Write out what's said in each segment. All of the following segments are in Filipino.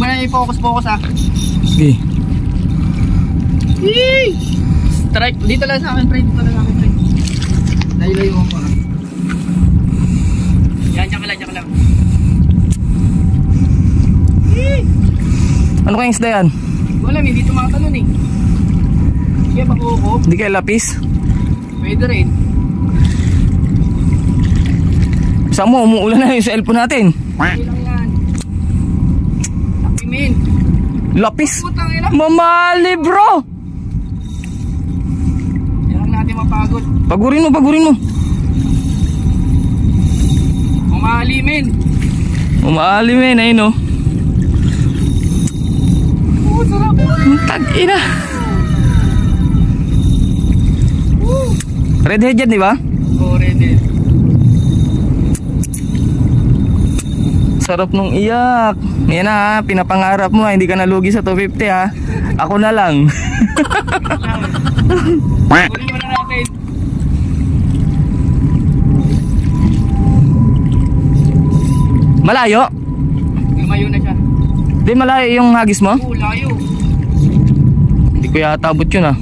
mo na i-focus ha. Okay. Strike. Dito lang sa akin, pre. Dito lang sa akin, pre. Layo-layo ako ha. Yan, tsaka lang. Ano kayang isda yan? Wala, hindi tumatalon eh. Sige, bako. Hindi kaya lapis? Pwede rin. Saan mo, umuulan na yung cellphone natin. Okay lang yan. Lapimin. Lapis? Putang ina. Mamali bro. Yan lang natin mapagod. Pagurin mo. Umalimin. Umaalimin, ayun o. Oo, sarap. Tag-ina. Redhead yan, di ba? Oo, redhead. Sarap nung iyak. Yan na ha, pinapangarap mo ha. Hindi ka nalugi sa 250 ha. Ako na lang. Kunin mo na natin. Malayo? Lumayo na siya. Di malayo yung hagis mo? Oo, layo. Hindi ko yata abot yun ha.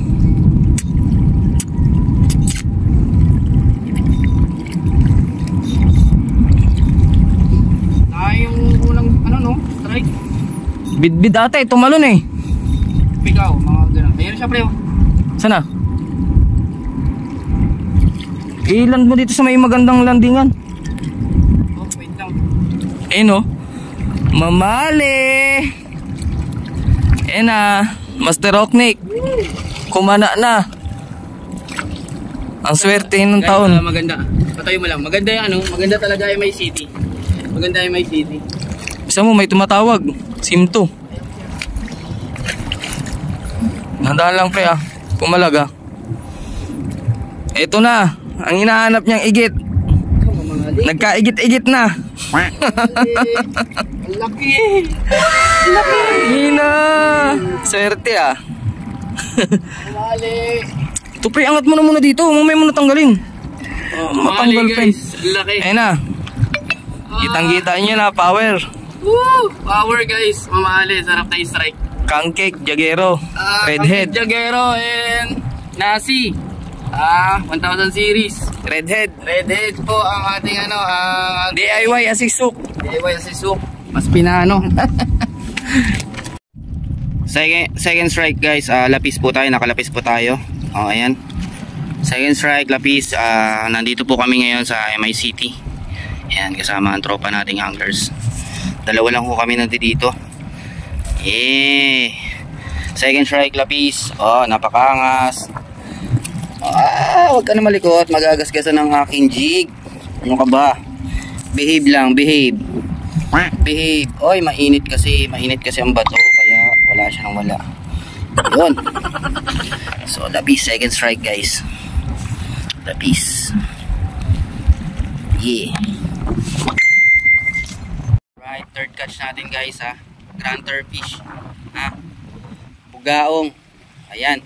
Yung unang strike. Bidbid ata eh, tumalon eh. Pigaw, mga gano'n. Ayan siya, pre. Sana? I-land mo dito sa may magandang landingan. Oh, wait lang. Ayun o. Mamali. Ayan na. Master Rocknick. Kumana na. Ang swerte ng taon. Maganda. Patayo mo lang. Maganda yung maganda talaga yung may city. Maganda yung may city. Bisa mo may tumatawag. Simto. Handaan lang pre ah. Pumalag ah. Ito na. Ang hinahanap niyang igit. Nagkaigit-igit na. Laki. Hina. Swerte ah. Mali. Ito pre, angat mo na muna dito. Mamaya mo natanggalin. Matanggal pa. Laki. Ayun na. Kitang-kita nyo na, power. Woo! Power guys. Mamali. Sarap na strike. Kangkek, Jagero, Redhead. Jagero and Nasi. 1000 series. Redhead. Redhead po ang ating ang DIY Asisuk. DIY Asisuk. Mas pinano. Second strike guys, lapis po tayo, nakalapis po tayo. Oh, ayan. Second strike, lapis. Nandito po kami ngayon sa MI City. Ayan, kasama ang tropa nating anglers. Dalawa lang po kami nandito. Second strike, lapis. Oh, napakaangas. Huwag ka na malikot, magagasgasan ng aking jig. Ano ka ba? Behave lang, behave. Behave. Oy, mainit kasi ang bato, kaya wala siyang wala. Yun. So, lapis, second strike guys. Lapis. Yeah. Right, third catch natin guys ha. Granter fish. Ha? Bugaong. Ayan.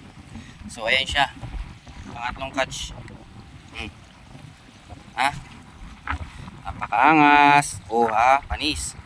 So, ayan siya. Pangatlong catch. Ha? Napakaangas. Oh ha, panis.